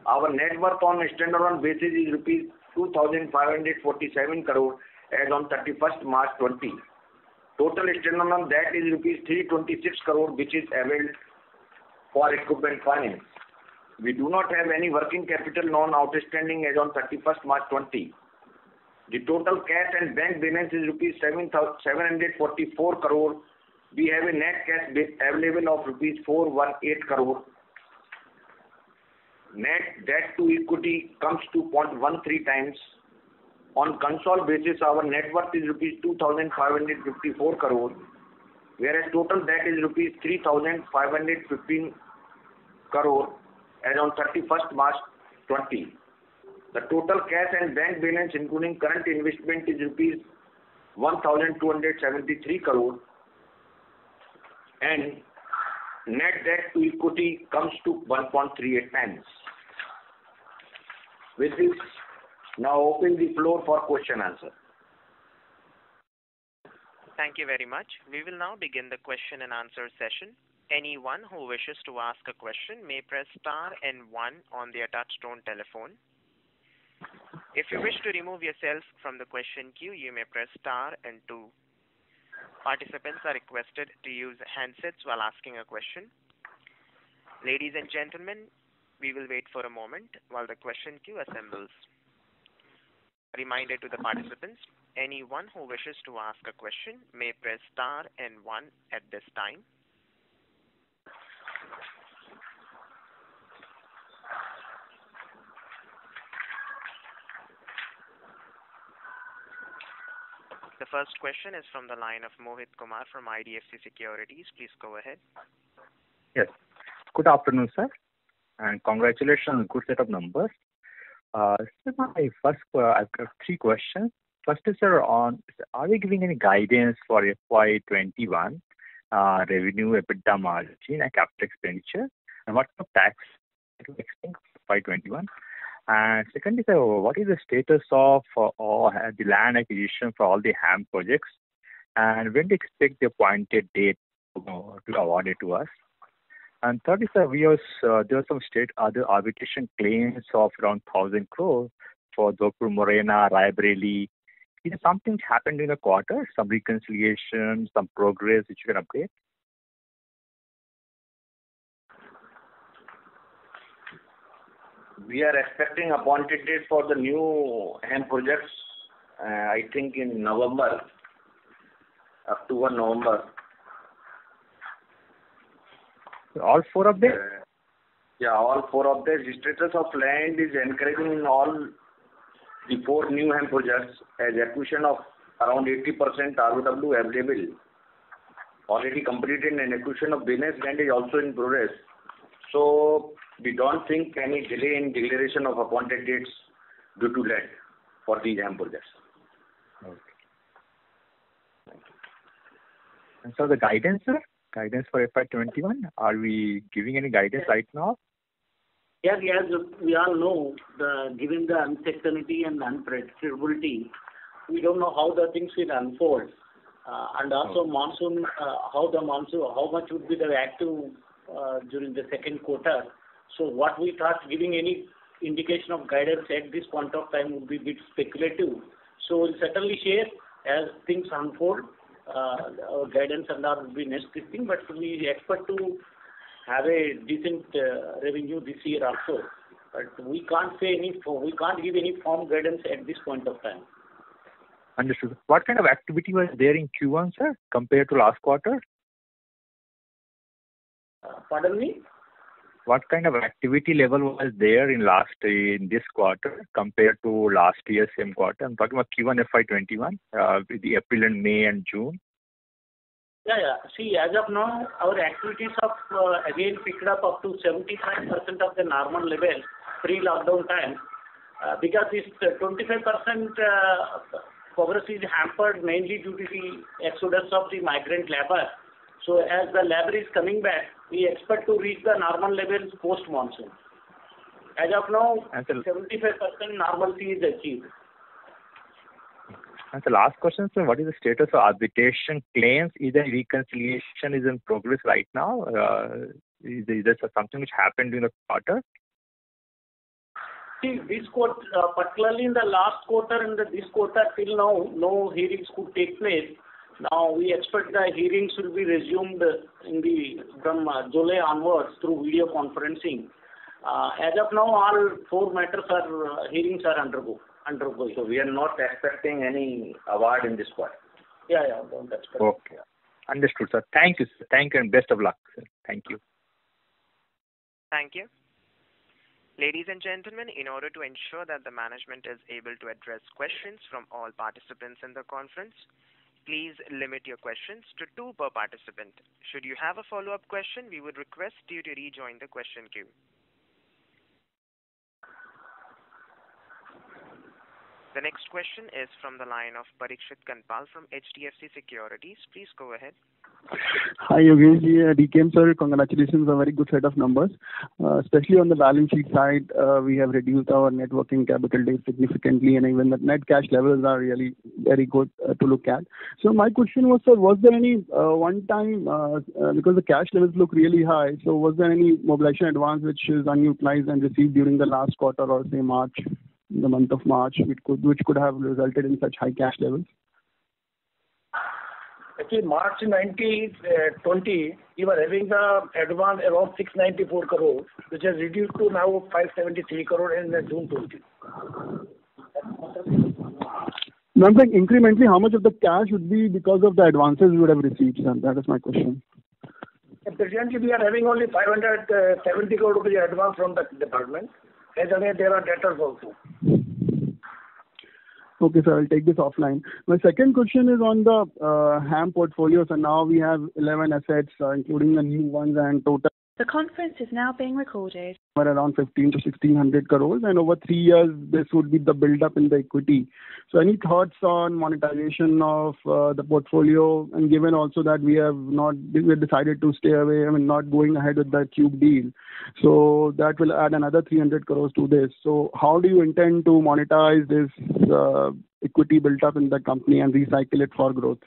Our net worth on a standalone basis is rupees 2,547 crore as on 31st March 20. Total standalone debt is rupees 326 crore, which is availed for equipment finance. We do not have any working capital loan outstanding as on 31st March 20. The total cash and bank balance is rupees 744 crore. We have a net cash available of rupees 418 crore. Net debt to equity comes to 0.13 times. On consolidated basis, our net worth is rupees 2,554 crore, whereas total debt is rupees 3,515 crore as on 31st March 20. The total cash and bank balance including current investment is rupees 1,273 crore and net debt to equity comes to 1.38 times. With this, now open the floor for question answer. Thank you very much. We will now begin the question and answer session. Anyone who wishes to ask a question may press star and 1 on their touchtone telephone. If you wish to remove yourself from the question queue, you may press star and 2. Participants are requested to use handsets while asking a question. Ladies and gentlemen, we will wait for a moment while the question queue assembles. A reminder to the participants, anyone who wishes to ask a question may press star and 1 at this time. The first question is from the line of Mohit Kumar from IDFC Securities. Please go ahead. Yes. Good afternoon, sir, and congratulations on a good set of numbers. Sir, I've got 3 questions. First is, sir, are we giving any guidance for FY21 revenue, EBITDA margin, and capital expenditure, and what kind of tax do you expect for FY21? And second is, what is the status of the land acquisition for all the HAM projects, and when do you expect the appointed date to be awarded to us? And third is, there are some other arbitration claims of around 1,000 crore for Jodhpur Morena, Raebareli. Is there something happened in the quarter, some reconciliation, some progress which you can update? We are expecting appointed date for the new HAM projects, I think in November, October, November. All 4 of them? Yeah, all 4 of them. The status of land is encouraging in all the 4 new HAM projects as acquisition of around 80% ROW available, already completed, and acquisition of business land is also in progress. So we don't think any delay in declaration of appointed dates due to land for these HAM projects. Okay. And so the guidance, sir? Guidance for FY21? Are we giving any guidance right now? Yes, we all know, given the uncertainty and unpredictability, we don't know how the things will unfold. And also monsoon, how much would be the active during the second quarter. So what we thought giving any indication of guidance at this point of time would be a bit speculative. So we'll certainly share as things unfold. Our guidance and all will be next thing, but we expect to have a decent revenue this year also. But we can't give any firm guidance at this point of time. Understood. What kind of activity was there in Q1, sir, compared to last quarter? Pardon me? What kind of activity level was there in this quarter compared to last year's same quarter? I'm talking about Q1 FY21, with the April and May and June. Yeah. See, as of now, our activities have again picked up to 75% of the normal level pre-lockdown time, because this 25% progress is hampered mainly due to the exodus of the migrant labor. So as the labor is coming back, we expect to reach the normal levels post-monsoon. As of now, 75% normalcy is achieved. And the last question, sir, what is the status of arbitration claims? Either reconciliation is in progress right now? Is there something which happened in the quarter? See, this quarter, particularly in the last quarter and this quarter till now, no hearings could take place. Now we expect the hearings will be resumed from July onwards through video conferencing. As of now, all 4 matters hearings are undergoing. So we are not expecting any award in this quarter. Yeah, don't expect. Okay. Understood, sir. Thank you, sir. Thank you and best of luck, sir. Thank you. Thank you. Ladies and gentlemen, in order to ensure that the management is able to address questions from all participants in the conference, please limit your questions to 2 per participant. Should you have a follow-up question, we would request you to rejoin the question queue. The next question is from the line of Parikshit Kandpal from HDFC Securities. Please go ahead. Hi, Yogesh ji. DKM sir, congratulations on a very good set of numbers. Especially on the balance sheet side, we have reduced our net working capital days significantly, and even the net cash levels are really very good to look at. So my question was, sir, was there any one time, because the cash levels look really high, so was there any mobilization advance which is unutilized and received during the last quarter or say March, in the month of March, which could have resulted in such high cash levels? Actually, March 2020, we were having the advance around 694 crore, which has reduced to now 573 crore in June 20. No, I'm saying incrementally, how much of the cash would be because of the advances you would have received, sir? That is my question. Presently, we are having only 570 crore rupees advance from the department. As again, there are debtors also. Okay, sir, I'll take this offline. My second question is on the HAM portfolio. So now we have 11 assets, including the new ones, and total. The conference is now being recorded. Around 15 to 1600 crores, and over 3 years, this would be the build-up in the equity. So, any thoughts on monetization of the portfolio? And given also that we have decided to stay away, not going ahead with the Tube deal, so that will add another 300 crores to this. So, how do you intend to monetize this equity built up in the company and recycle it for growth?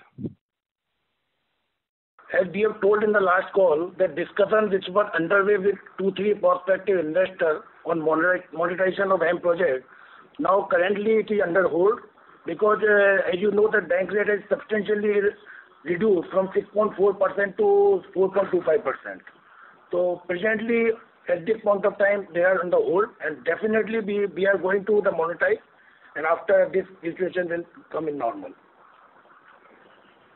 As we have told in the last call, the discussion which was underway with 2-3 prospective investors on monetization of HAM project, now currently it is under hold because as you know the bank rate is substantially reduced from 6.4% to 4.25%. So presently at this point of time they are on the hold, and definitely we are going to the monetize, and after this situation will come in normal.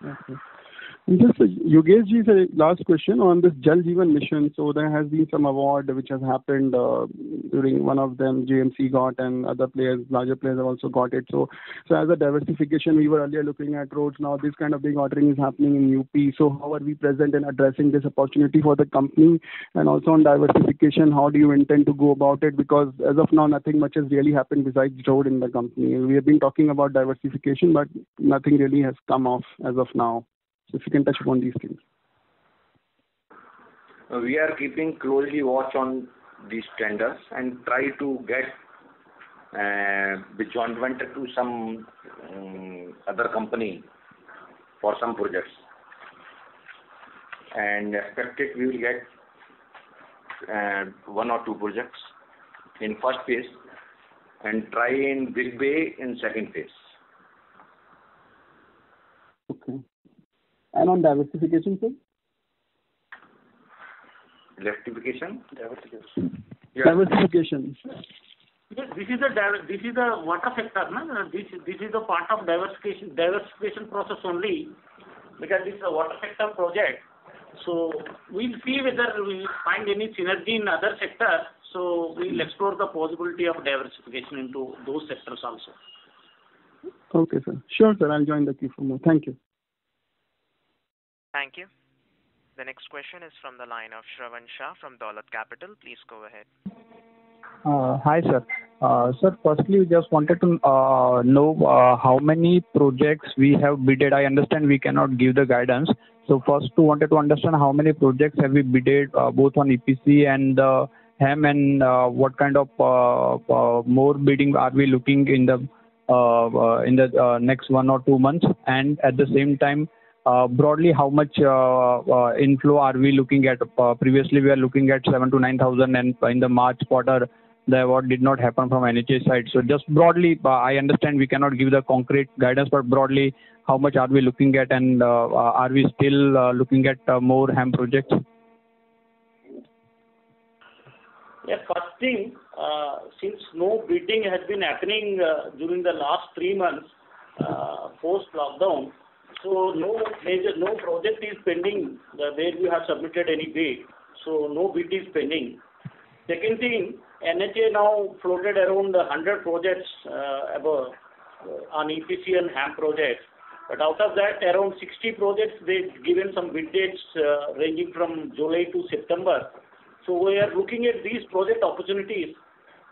Okay. Just Yogesh ji, last question on this Jal Jeevan Mission. So there has been some award which has happened during one of them JMC got, and other players, larger players have also got it. So as a diversification, we were earlier looking at roads. Now this kind of big ordering is happening in UP. So how are we present in addressing this opportunity for the company? And also on diversification, how do you intend to go about it? Because as of now, nothing much has really happened besides road in the company. We have been talking about diversification, but nothing really has come off as of now. So if you can touch upon these things. We are keeping closely watch on these tenders and try to get the joint venture to some other company for some projects. And expected we will get 1 or 2 projects in first phase and try in Big Bay in second phase. Okay. And on diversification, sir? Diversification? Yes. Diversification. Yes, this is the water sector, no? This is the part of diversification process only, because this is a water sector project. So we'll see whether we find any synergy in other sectors. So we'll explore the possibility of diversification into those sectors also. Okay, sir. Sure, sir. I'll join the queue for more. Thank you. Thank you. The next question is from the line of Shravan Shah from Dolat Capital. Please go ahead. Hi, sir. Sir, firstly, we just wanted to know how many projects we have bidded. I understand we cannot give the guidance. So first, wanted to understand how many projects have we bidded, both on EPC and HAM, and what kind of more bidding are we looking in the next 1 or 2 months, and at the same time, broadly, how much inflow are we looking at? Previously, we are looking at 7,000 to 9,000, and in the March quarter, the award did not happen from NHAI side. So just broadly, I understand we cannot give the concrete guidance, but broadly, how much are we looking at, and are we still looking at more HAM projects? Yeah, first thing, since no bidding has been happening during the last 3 months post-lockdown, so no project is pending where we have submitted any bid. So no bid is pending. Second thing, NHAI now floated around 100 projects above on EPC and HAM projects. But out of that, around 60 projects, they've given some bid dates ranging from July to September. So we are looking at these project opportunities.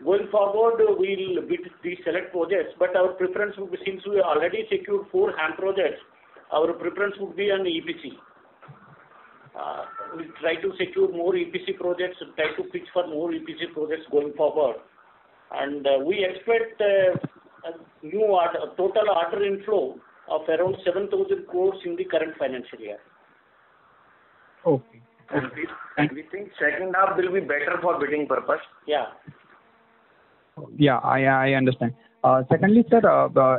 Going forward, we'll bid these select projects, but our preference would be, since we already secured 4 HAM projects, our preference would be on EPC. We'll try to secure more EPC projects, try to pitch for more EPC projects going forward. And we expect a total order inflow of around 7,000 crores in the current financial year. Okay. And we think second half will be better for bidding purpose. Yeah. Yeah, I understand. Secondly, sir,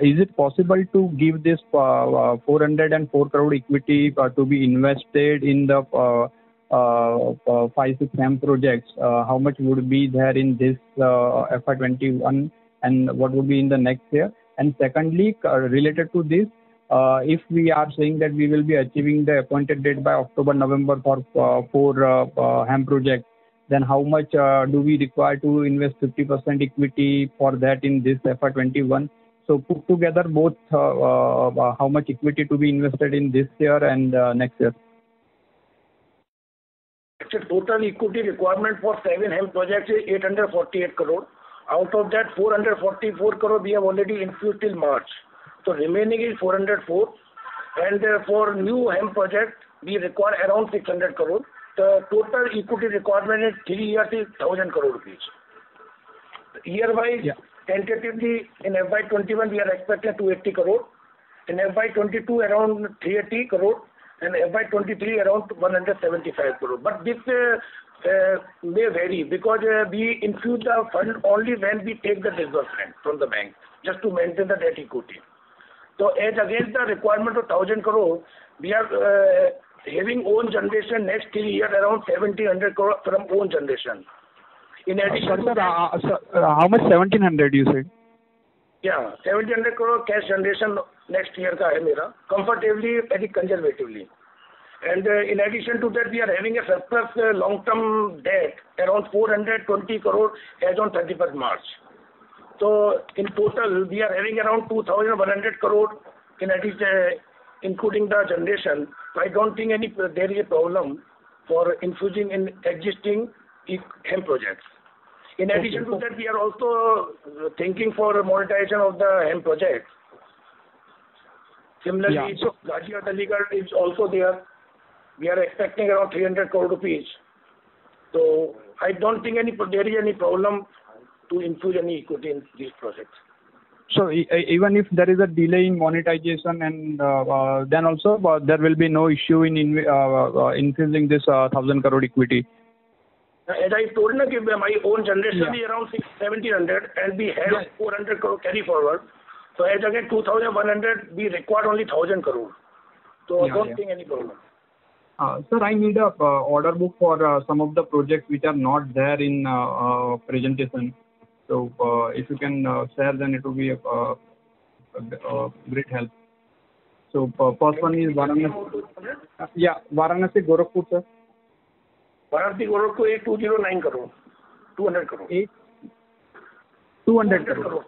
is it possible to give this 404 crore equity to be invested in the 5-6 HAM projects? How much would be there in this FY21, and what would be in the next year? And secondly, related to this, if we are saying that we will be achieving the appointed date by October, November for 4 HAM projects, then how much do we require to invest 50% equity for that in this FY21? So put together both, how much equity to be invested in this year and next year? Actually, total equity requirement for 7 HAM projects is 848 crore. Out of that, 444 crore we have already infused till March. So remaining is 404. And for new HAM project, we require around 600 crore. The total equity requirement in 3 years is 1,000 crore rupees. Year-wise, tentatively in FY21 we are expecting 280 crore. In FY22 around 380 crore. And FY23 around 175 crore. But this may vary because we infuse the fund only when we take the disbursement from the bank, just to maintain the debt equity. So as against the requirement of 1,000 crore, we are having own generation next 3 years around 1,700 crore from own generation. In addition to that, how much 1,700 you said? Yeah, 1,700 crore cash generation next year ka hai mera, comfortably, very conservatively. And in addition to that, we are having a surplus long-term debt around 420 crore as on 31st March. So in total, we are having around 2,100 crore in addition, including the generation. So I don't think there is a problem for infusing in existing HAM projects. In addition to that, we are also thinking for monetization of the HAM projects. Similarly, Ghaziabad Aligarh is also there. We are expecting around 300 crore rupees. So I don't think there is any problem to infuse any equity in these projects. So even if there is a delay in monetization, and then also there will be no issue in infusing this 1,000 crore equity. As I told you, my own generation is around 1,700 and we have 400 crore carry forward. So as again 2,100, we require only 1,000 crore. So I don't think any problem. Sir, I need a order book for some of the projects which are not there in presentation. So if you can share, then it will be a great help. So first one is Varanasi. Varanasi Gorakhpur, sir. Varanasi Gorakhpur is 209 crore. 200 crore. 200 crore.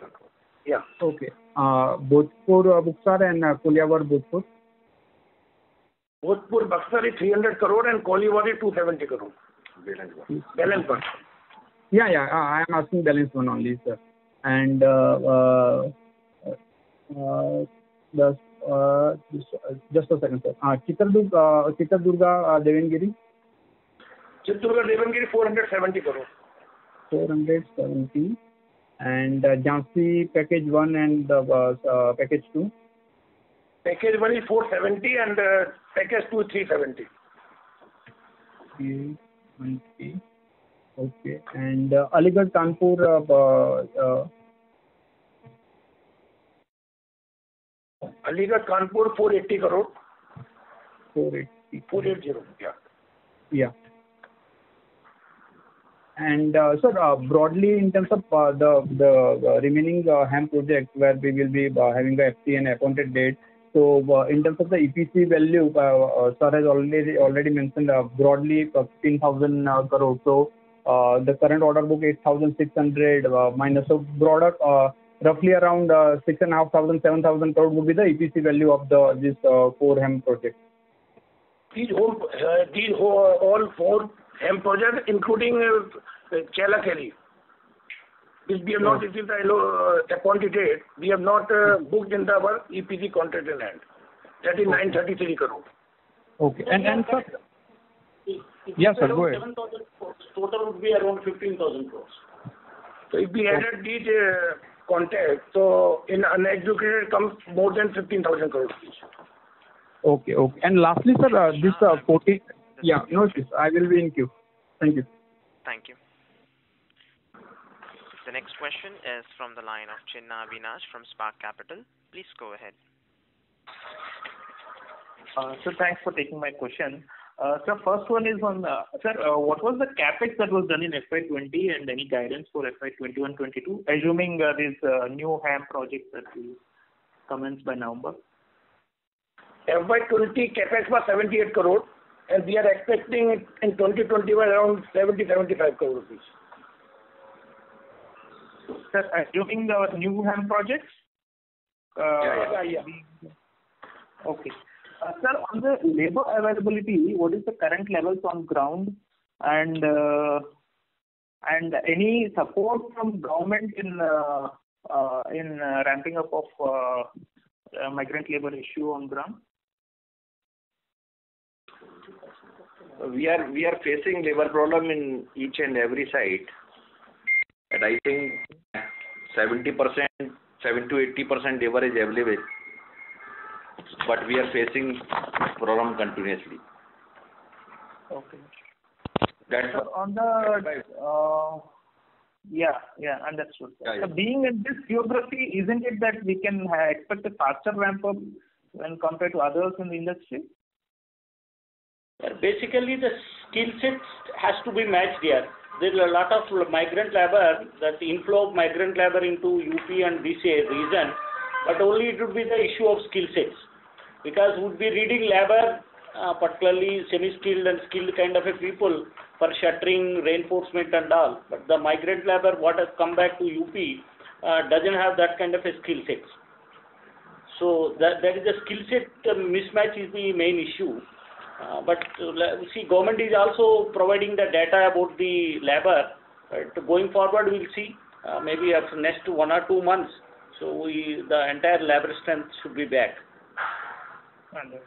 Yeah. Okay. Bhojpur Buxar and Koilwar Bhojpur. Bhojpur Buxar is 300 crore and Koilwar is 270 crore. Balance one. Yeah, I am asking balance one only, sir. And just a second, sir. Chitradurga Devangiri. Chitradurga Devangiri 470 crore. 470. And Jhansi package 1 and package 2. Package 1 is 470 and package 2 is 370. 320. Okay. And Aligarh Kanpur, Aligarh Kanpur 480 crore. 480. 480, yeah. Yeah. And sir, broadly in terms of the remaining HAM project where we will be having a FT and appointed date. So in terms of the EPC value, sir has already mentioned broadly 15,000 crore. So the current order book 8,600 minus. So broader roughly around 6,500, 7,000 crore would be the EPC value of this 4 HAM projects. These all 4 HAM projects, including Chelakeli. Which we have not received the appointed date. We have not booked in our EPC contract in hand. That is 933 crore. Okay. And sir, yes, sir, go ahead. 7,000 crores. Total would be around 15,000 crores. So if we added these contracts, so in unexecuted comes more than 15,000 crores. Okay. And lastly, sir, this 40. Yeah, no issues. I will be in queue. Thank you. Thank you. The next question is from the line of Chinna Avinash from Spark Capital. Please go ahead. Sir, thanks for taking my question. Sir, first one is on, what was the capex that was done in FY20 and any guidance for FY21-22, assuming these new HAM projects that will commence by November? FY20 capex was 78 crore, and we are expecting it in 2021 around 70-75 crore rupees. Sir, assuming the new HAM projects? Yeah. Okay. Sir, on the labor availability, what is the current levels on ground, and any support from government in ramping up of migrant labor issue on ground? We are facing labor problem in each and every site, and I think 7 to 80% labor is available, but we are facing problem continuously. Okay. That's on the understood. Yeah. So being in this geography, isn't it that we can expect a faster ramp up when compared to others in the industry? Basically, the skill sets has to be matched here. There is a lot of migrant labor, that inflow of migrant labor into UP and this region, but only it would be the issue of skill sets. Because would be reading labor, particularly semi-skilled and skilled kind of a people for shuttering, reinforcement and all. But the migrant labor, what has come back to UP, doesn't have that kind of a skill set. So that is a skill set mismatch is the main issue. But see, government is also providing the data about the labor. Going forward, we'll see. Maybe after next 1 or 2 months, so the entire labor strength should be back. Understood.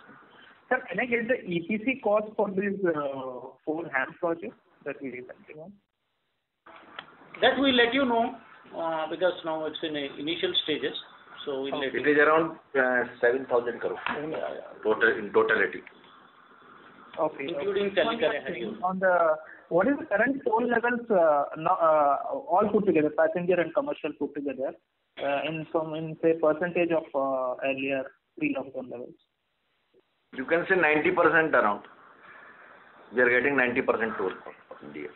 Sir, can I get the EPC cost for these 4 HAM projects that we recently won? That we'll let you know, because now it's in initial stages. So we'll let you know. It is around 7,000 crore in totality. Okay. Including Chelakeli. On the, what is the current toll levels all put together, passenger and commercial put together, in say percentage of earlier pre-lockdown levels? You can say 90% around. We are getting 90% toll from India.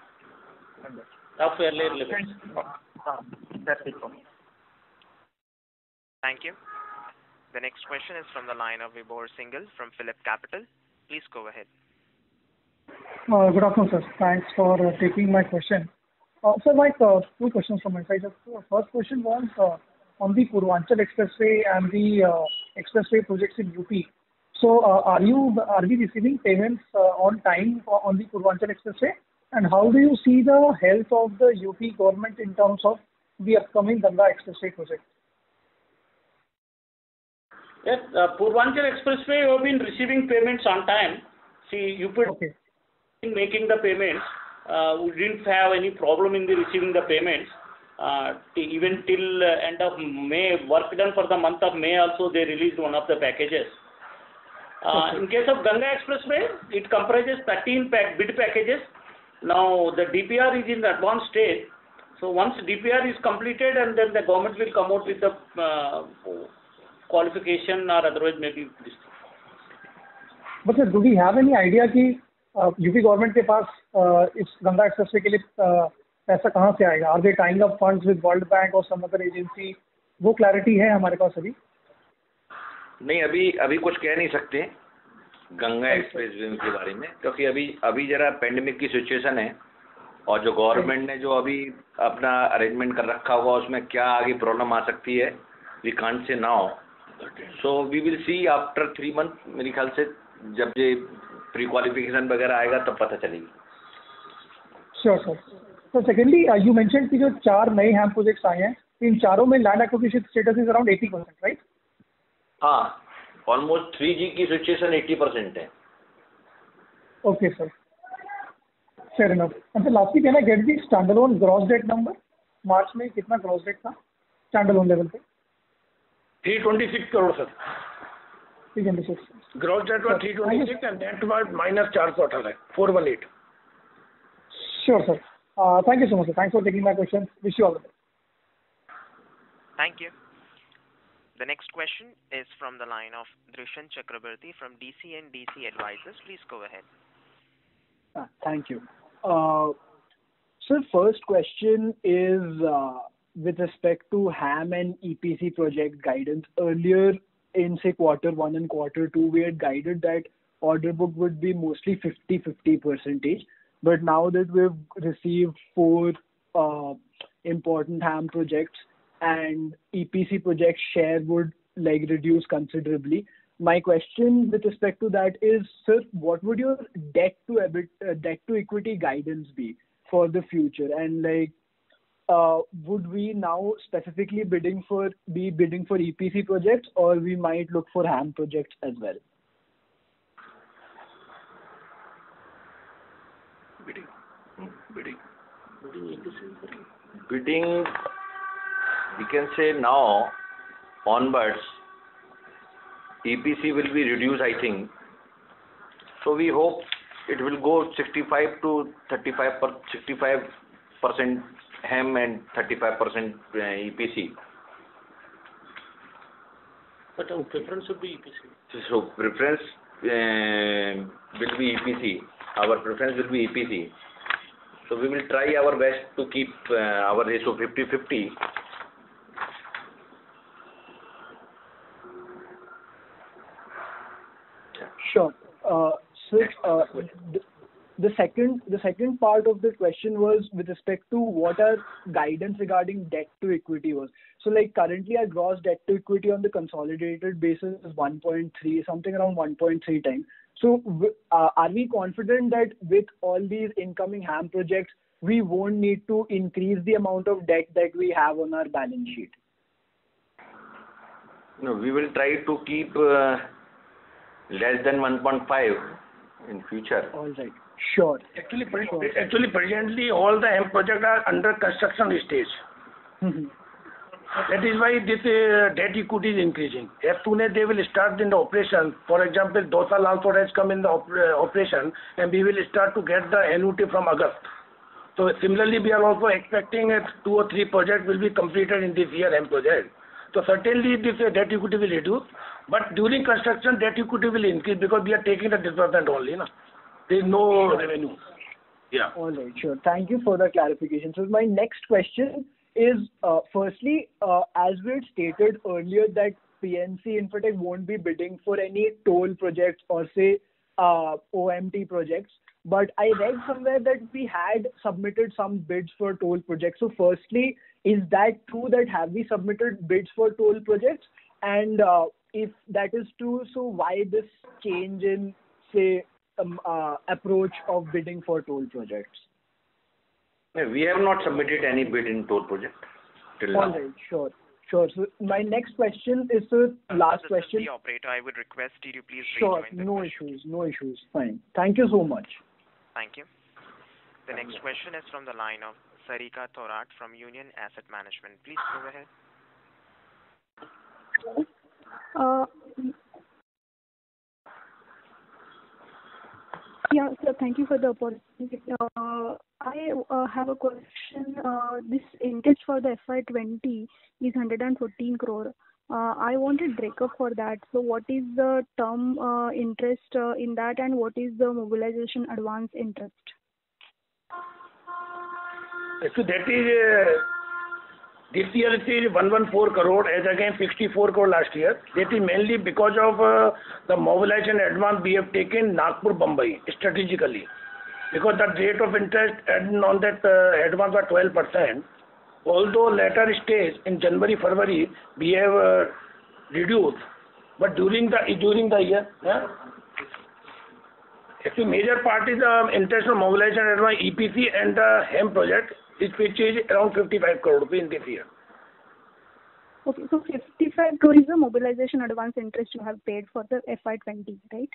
Of earlier levels. That's it for me. Thank you. The next question is from the line of Vibhor Singhal from Phillip Capital. Please go ahead. Good afternoon, sir. Thanks for taking my question. Sir, my 2 questions from my side. The first question was on the Purvanchal Expressway and the expressway projects in UP. So, are we receiving payments on time on the Purvanchal Expressway? And how do you see the health of the UP government in terms of the upcoming Ganga Expressway project? Yes, Purvanchal Expressway, we have been receiving payments on time. See, UP in making the payments, we didn't have any problem in the receiving the payments. Even till end of May, work done for the month of May also, they released one of the packages. In case of Ganga Expressway, it comprises 13 bid packages, Now the DPR is in the advanced stage. So once DPR is completed, and then the government will come out with the qualification or otherwise maybe this. But sir, do we have any idea कि UP government के पास इस Ganga expressway के लिए पैसा कहाँ से आएगा? Are they tying up funds with World Bank or some other agency? वो क्लैरिटी है हमारे पास अभी? नहीं, अभी कुछ कह नहीं सकते गंगा एक्सप्रेस के बारे में, क्योंकि अभी जरा पेंडेमिक की सिचुएशन है, और जो गवर्नमेंट ने जो अभी अपना अरेंजमेंट कर रखा होगा उसमें क्या आगे प्रॉब्लम आ सकती है, we can't say now. So we will see after 3 month. मेरे ख्याल से जब ये प्री क्वालिफिकेशन वगैरह आएगा तब पता चलेगी. Sure sir. तो सेकेंडली यू मेंशन कि जो 4 नए हैम प्रोजेक्ट्स आए हैं, इन चारों में land acquisition status is around 80%, right? हाँ, ऑलमोस्ट 3G की सिचुएशन 80% है. Okay sir, fair enough. And sir lastly can I get the standalone gross debt number? मार्च में कितना ग्रॉस डेट था स्टैंडअलोन लेवल पे? 326 crore sir. 326. Gross debt was 326 and net was minus 418, 418. Sure sir. Thank you so much sir. Thanks for taking my questions. Wish you all the best. Thank you. The next question is from the line of Drishan Chakraborty from DC Advisors. Please go ahead. Thank you. Sir, first question is with respect to HAM and EPC project guidance. Earlier in say Q1 and Q2, we had guided that order book would be mostly 50-50%. But now that we've received 4 important HAM projects and EPC project share would like reduce considerably. My question with respect to that is, sir, what would your debt to equity guidance be for the future? And like, would we now specifically bidding for EPC projects, or we might look for HAM projects as well? Bidding, we can say now onwards, EPC will be reduced, I think. So we hope it will go 65% HAM and 35% EPC. But our preference would be EPC. So preference will be EPC. Our preference will be EPC. So we will try our best to keep our ratio 50-50. Sure. Sir, the second part of the question was with respect to what our guidance regarding debt to equity was. So like currently our gross debt to equity on the consolidated basis is 1.3, something around 1.3 times. So are we confident that with all these incoming HAM projects, we won't need to increase the amount of debt that we have on our balance sheet? No, we will try to keep less than 1.5 in future. All right. Sure. Actually, presently all the HAM projects are under construction stage. That is why this debt equity is increasing. As soon as they will start in the operation, for example, Dosal also has come in the operation, and we will start to get the annuity from August. So similarly, we are also expecting 2 or 3 projects will be completed in this year HAM project. So certainly this debt equity will reduce, but during construction debt equity will increase because we are taking the disbursement only. No? There is no revenue. Yeah. All right, sure. Thank you for the clarification. So my next question is, firstly, as we had stated earlier that PNC Infotech won't be bidding for any toll projects or say OMT projects, but I read somewhere that we had submitted some bids for toll projects. So firstly, is that true, that have we submitted bids for toll projects? And if that is true, so why this change in say approach of bidding for toll projects? We have not submitted any bid in toll project till now. All right, sure. So my next question is the last question. The operator, I would request you to please sure, rejoin the no question. issues, no issues. Fine. Thank you so much. Thank you. The next question is from the line of Sarika Thorat from Union Asset Management. Please go ahead. Yeah, sir, thank you for the opportunity. I have a question. This interest for the FY20 is 114 crore. I wanted breakup for that. So what is the term interest in that, and what is the mobilization advance interest? So that is, this year it is 114 crore as against 64 crore last year. That is mainly because of the mobilization advance we have taken Nagpur, Mumbai strategically. Because the rate of interest on that advance was 12%. Although later stage in January, February we have reduced, but during the year, actually major part is the interest on mobilization advance EPC and the HAM project, which is around 55 crore rupees in this year. Okay, so 55 crore is the mobilization advance interest you have paid for the FY20, right?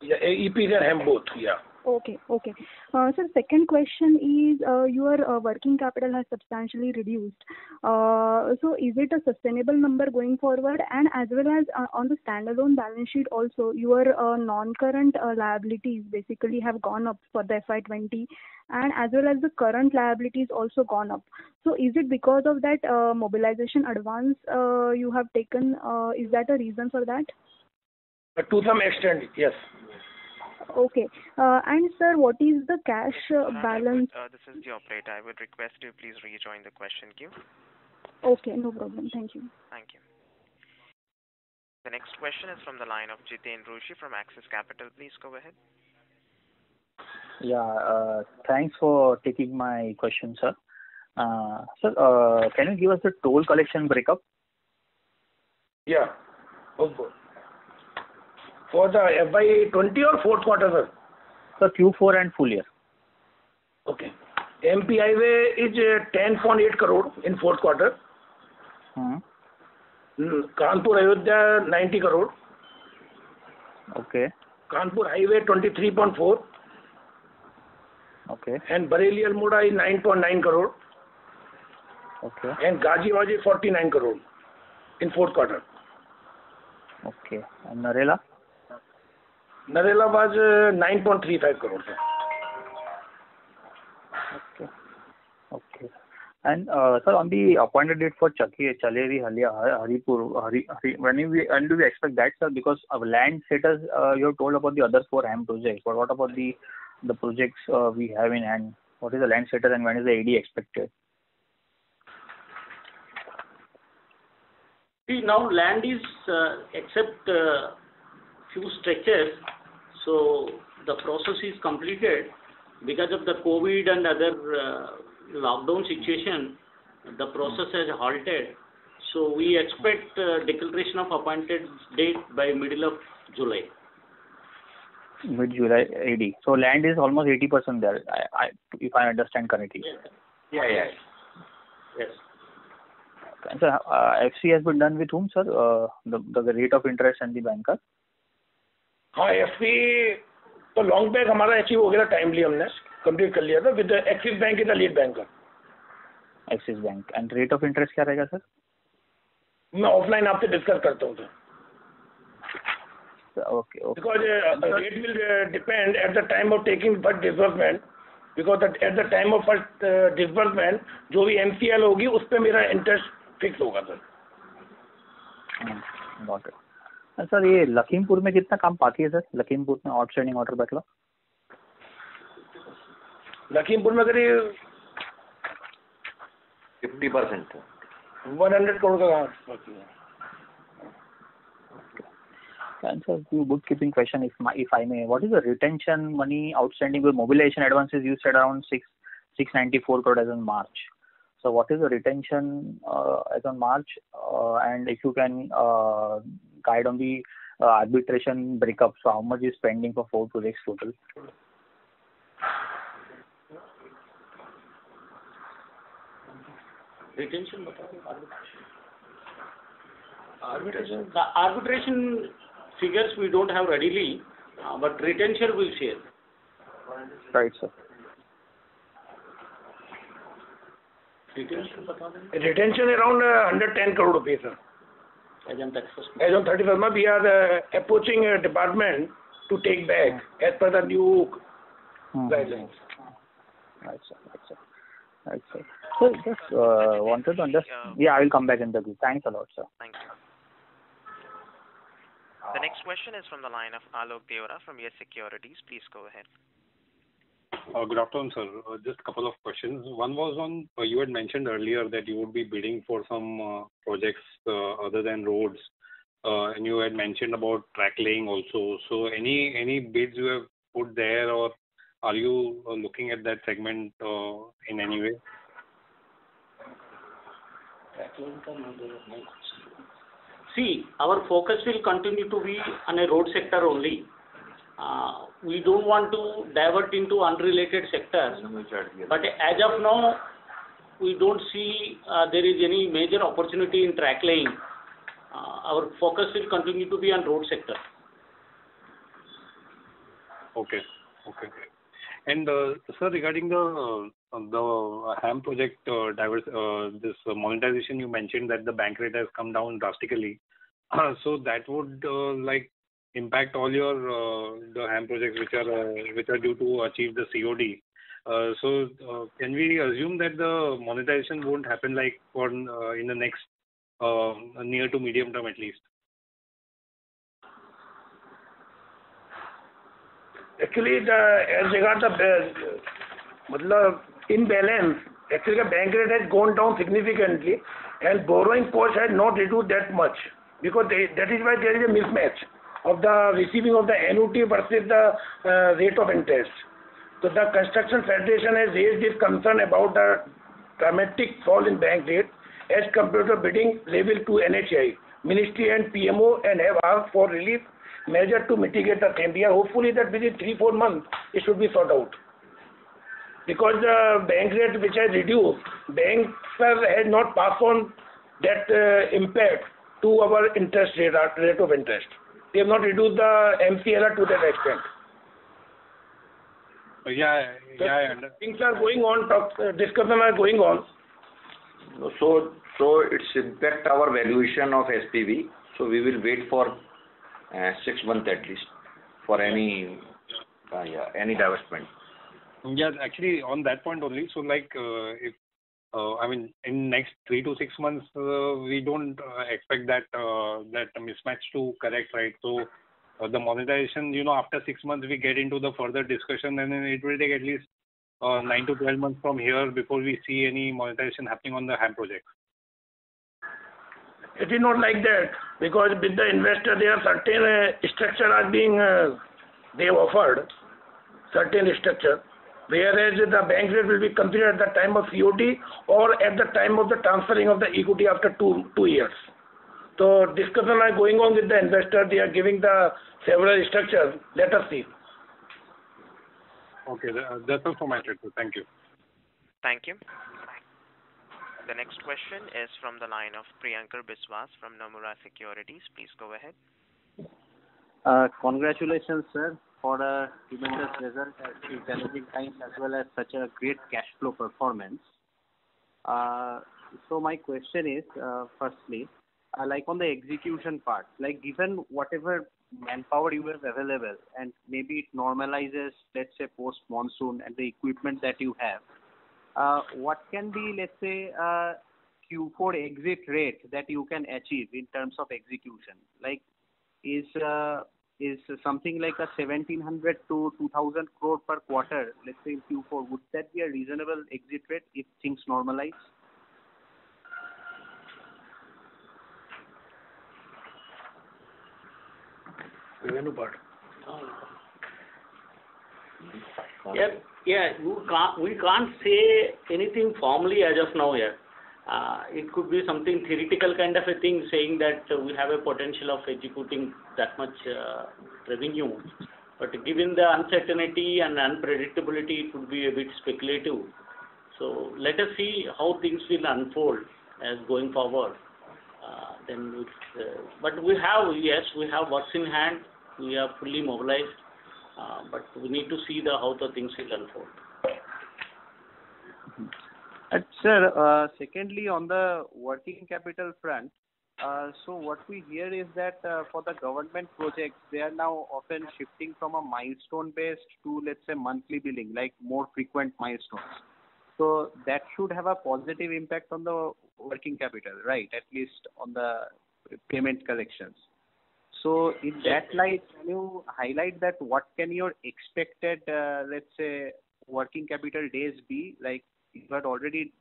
Yeah, EPC and HAM both, yeah. Okay. So second question is, your working capital has substantially reduced. So is it a sustainable number going forward? And as well as on the standalone balance sheet also, your non-current liabilities basically have gone up for the FY20, and as well as the current liabilities also gone up. So is it because of that mobilization advance you have taken? Is that a reason for that? To some extent, yes. Okay. And sir, what is the cash balance? This is the operator. I would request you please rejoin the question queue. Okay, no problem. Thank you. Thank you. The next question is from the line of Jiten Rushi from Axis Capital. Please go ahead. Yeah, thanks for taking my question, sir. Sir, can you give us the toll collection breakup? Yeah, of course. For the FY20 or fourth quarter, sir? Sir, Q4 and full year. Okay. MP Highway is 10.8 crore in fourth quarter. Kanpur Ayodhya 90 crore. Okay. Kanpur Highway 23.4. Okay. And Bareilly Almora is 9.9 crore. Okay. And Ghaziabad is 49 crore in fourth quarter. Okay. And Narela? Narela was 9.35 crore. Okay. And sir, on the appointed date for Chaleri, Haripur, when do we expect that, sir? Because of land status, you have told about the other 4 HAM projects, but what about the projects we have in hand? What is the land status and when is the AD expected? See, now land is except few stretches, so the process is completed. Because of the COVID and other lockdown situation, the process has halted. So we expect declaration of appointed date by middle of July. Mid-July AD. So land is almost 80% there, if I understand correctly. Yeah. Yes. And so FC has been done with whom, sir? The rate of interest and the banker? FC तो long back हमारा achieve हो गया था, timely हमने complete कर लिया था with axis bank is the lead banker. Axis bank. And rate of interest क्या रहेगा सर? मैं ऑफलाइन आपसे डिस्कस करता हूँ sir. Okay. Because the rate will depend at the time of taking first disbursement. Because at the time of first disbursement, जो भी MCL होगी उस पे मेरा इंटरेस्ट फिक्स होगा सर. Got it. सर ये लखीमपुर में कितना काम बाकी है सर? लखीमपुर में आउटस्टैंडिंग ऑर्डर बैकलॉग? लखीमपुर में करीब 50%. 100 करोड़ का काम बाकी है. And sir, few bookkeeping question, if I may. What is the retention money outstanding with mobilization advances? You said around 694 crore as on March. So what is the retention as on March? And if you can guide on the arbitration breakup. So how much is pending for 4 projects total? Retention. The arbitration figures we don't have readily, but retention will share. Right, sir. Retention around 110 crore rupees, sir. As on 31st. As on 31st, we are approaching a department to take back as per the new guidelines. Right, sir. So just wanted to understand. Yeah, I will come back in the group. Thanks a lot, sir. Thank you. The next question is from the line of Alok Deora from Yes Securities. Please go ahead. Good afternoon, sir. Just a couple of questions. One was on, you had mentioned earlier that you would be bidding for some projects other than roads, and you had mentioned about track laying also. So any bids you have put there, or are you looking at that segment in any way? See, our focus will continue to be on a road sector only. We don't want to divert into unrelated sectors. But as of now, we don't see there is any major opportunity in track laying. Our focus will continue to be on road sector. Okay. And sir, regarding the HAM project, this monetization, you mentioned that the bank rate has come down drastically. So that would impact all your the HAM projects which are due to achieve the COD. So can we assume that the monetization won't happen for in the next near to medium term at least? Actually, as regards the imbalance, actually the bank rate has gone down significantly, and borrowing cost has not reduced that much, because that is why there is a mismatch of the receiving of the annuity versus the rate of interest. So the Construction Federation has raised this concern about the dramatic fall in bank rate as compared to bidding level to NHAI, Ministry and PMO, and have asked for relief measure to mitigate the same. We are hopefully that within 3-4 months it should be sorted out. Because the bank rate which has reduced, banks has not passed on that impact to our interest rate of interest. They have not reduced the MCLR to that extent. Yeah, I understand. Things are going on, discussions are going on. So it's impact our valuation of SPV. So we will wait for 6 months at least for any divestment. Yeah, actually on that point only. So if in next 3 to 6 months, we don't expect that mismatch to correct, right? So the monetization, after 6 months we get into the further discussion, and then it will take at least 9 to 12 months from here before we see any monetization happening on the HAM project. It is not like that, because with the investor there are certain structure are being they have offered certain structure, whereas the bank rate will be considered at the time of COD or at the time of the transferring of the equity after 2 years. So discussions are going on with the investor. They are giving the several structures. Let us see. Okay, that's all from my side. Thank you. Thank you. The next question is from the line of Priyankar Biswas from Nomura Securities. Please go ahead. Congratulations, sir, for a tremendous result at challenging times as well as such a great cash flow performance. So my question is, firstly, on the execution part, given whatever manpower you have available and maybe it normalizes, let's say, post-monsoon and the equipment that you have, what can be, let's say, Q4 exit rate that you can achieve in terms of execution? Is something like a 1,700 to 2,000 crore per quarter, let's say in Q4, would that be a reasonable exit rate if things normalize? Yeah. We can't say anything formally as of now yet. It could be something theoretical kind of a thing, saying that we have a potential of executing that much revenue. But given the uncertainty and unpredictability, it would be a bit speculative. So let us see how things will unfold as going forward. But we have works in hand. We are fully mobilized. But we need to see how the things will unfold. Sir, secondly, on the working capital front, So what we hear is that for the government projects, they are now often shifting from a milestone-based to, let's say, monthly billing, like more frequent milestones. So that should have a positive impact on the working capital, right? At least on the payment collections. So in that light, can you highlight that what can your expected, let's say, working capital days be? Like you had already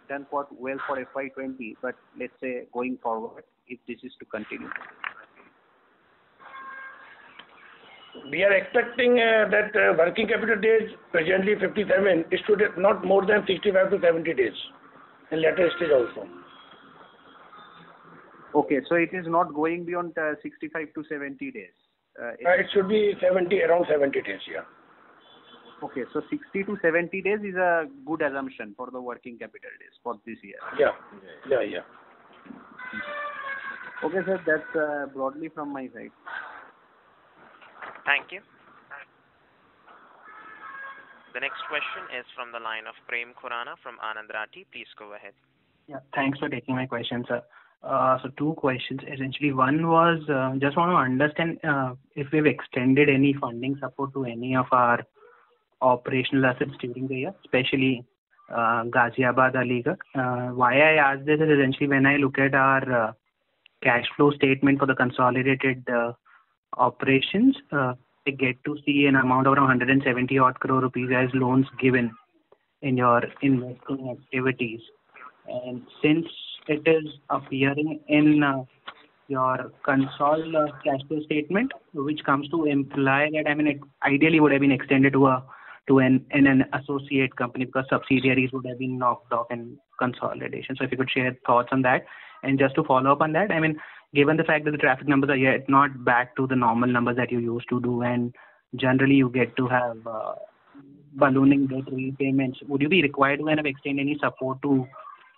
done quite well for FY20, but let's say going forward, if this is to continue. We are expecting that working capital days, presently 57, is to not more than 65 to 70 days in later stage also. Okay, so it is not going beyond 65 to 70 days. It should be around 70 days, yeah. Okay, so 60 to 70 days is a good assumption for the working capital days for this year. Yeah. Okay, sir, that's broadly from my side. Thank you. The next question is from the line of Prem Khurana from Anand Rathi. Please go ahead. Yeah, thanks for taking my question, sir. So two questions. Essentially, one was just want to understand if we've extended any funding support to any of our operational assets during the year, especially Ghaziabad, Aligarh. Why I ask this is essentially when I look at our cash flow statement for the consolidated operations, I get to see an amount of around 170 odd crore rupees as loans given in your investing activities. And since it is appearing in your console cash flow statement, which comes to imply that, I mean, it ideally would have been extended to an associate company because subsidiaries would have been knocked off in consolidation. So if you could share thoughts on that. And just to follow up on that, I mean, given the fact that the traffic numbers are yet not back to the normal numbers that you used to do, and generally you get to have ballooning debt repayments, would you be required to kind of extend any support to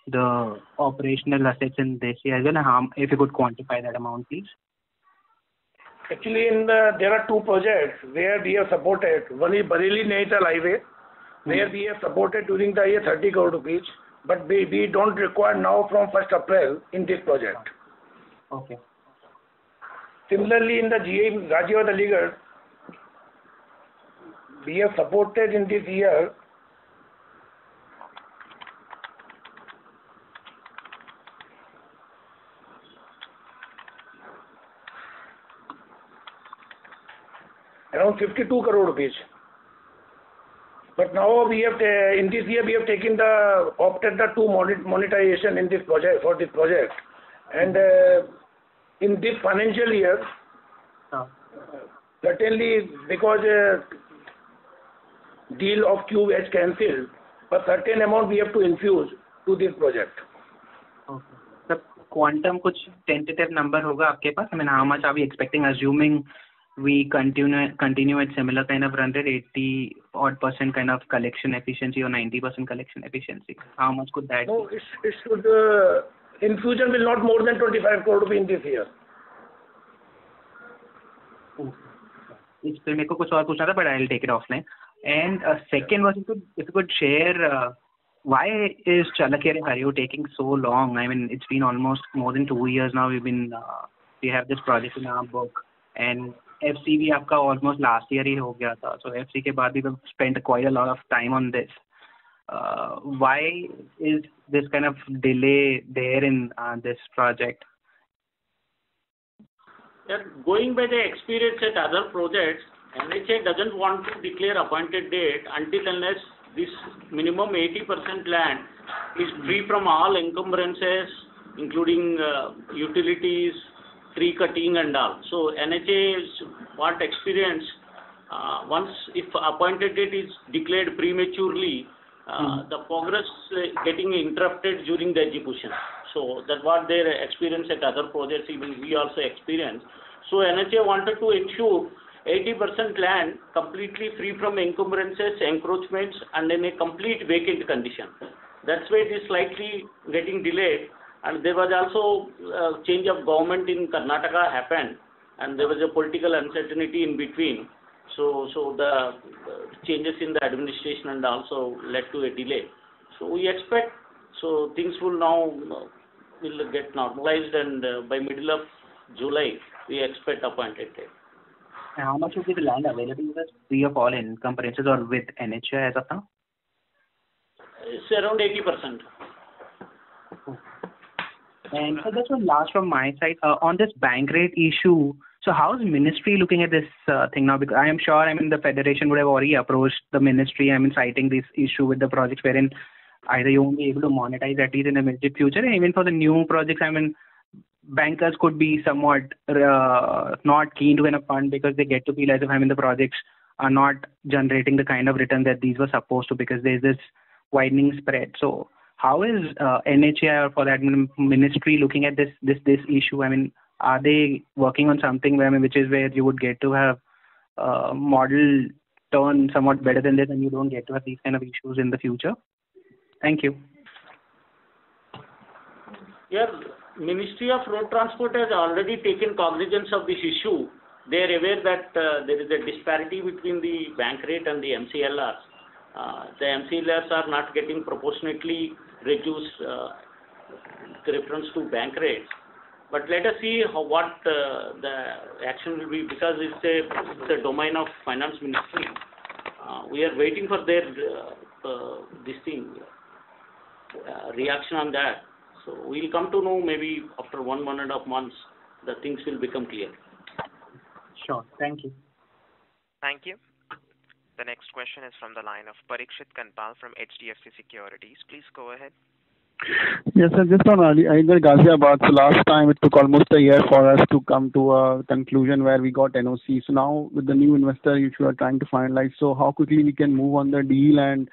the operational assets in this year as well? If you could quantify that amount, please. Actually, there are two projects where we have supported. One is Bareilly-Nainital Highway, where we have supported during the year 30 crore rupees, but we don't require now from 1st April in this project. Okay. Similarly, in the GA Ghaziabad Aligarh, we have supported in this year around 52 crore rupees. But now we have in this year we have opted the two monetization in this project for this project, and in this financial year, certainly because deal of Cube has cancelled, but certain amount we have to infuse to this project. Okay. The quantum कुछ tentative number होगा आपके पास? I mean, how much are we expecting, assuming we continue at similar kind of run rate, 80 odd % kind of collection efficiency or 90% collection efficiency? How much could that No, be? it should, infusion will not more than 25 crore rupees in this year. इस पे मेरे को कुछ और पूछना था, but I'll take it offline. And second was, if you could share why is Challakere Hariyur taking so long? I mean, it's been almost more than 2 years now. We have this project in our book, and FC भी आपका almost last year ही हो गया था. So FC के बाद भी we've spent quite a lot of time on this. Why is this kind of delay there in this project? Yeah, going by the experience at other projects, NHA doesn't want to declare appointed date until unless this minimum 80% land is free from all encumbrances, including utilities, tree cutting and all. So NHA's what experience, once if appointed date is declared prematurely, the progress getting interrupted during the execution. So that's what their experience at other projects, even we also experienced. So NHA wanted to ensure 80% land completely free from encumbrances, encroachments, and in a complete vacant condition. That's why it is slightly getting delayed. And there was also a change of government in Karnataka happened, and there was a political uncertainty in between. So the changes in the administration and also led to a delay. So we expect, so things will now will get normalized, and by middle of July, we expect appointed date. And how much would be the land available with us, free of all encumbrances or with NHA as of now? It's around 80%. And so that's one last from my side. On this bank rate issue, so how is ministry looking at this thing now? Because I am sure, the federation would have already approached the ministry, citing this issue with the projects wherein either you won't be able to monetize at least in the immediate future, and even for the new projects, bankers could be somewhat not keen to fund because they get to feel as if the projects are not generating the kind of return that these were supposed to, because there's this widening spread. So how is NHA, or for that ministry, looking at this issue? Are they working on something which is where you would get to have model turn somewhat better than this, and you don't get to have these kind of issues in the future? Thank you. Yeah, Ministry of Road Transport has already taken cognizance of this issue. They are aware that there is a disparity between the bank rate and the MCLRs. The MCLRs are not getting proportionately reduced with reference to bank rates. But let us see what the action will be, because it's a domain of Finance Ministry. We are waiting for their reaction on that. So we will come to know maybe after 1.5 months, the things will become clear. Sure. Thank you. Thank you. The next question is from the line of Parikshit Kanpal from HDFC Securities. Please go ahead. Yes, sir. Just on Aligarh Ghaziabad. So last time it took almost a year for us to come to a conclusion where we got NOC. So now with the new investor, which we are trying to finalize, so how quickly we can move on the deal, and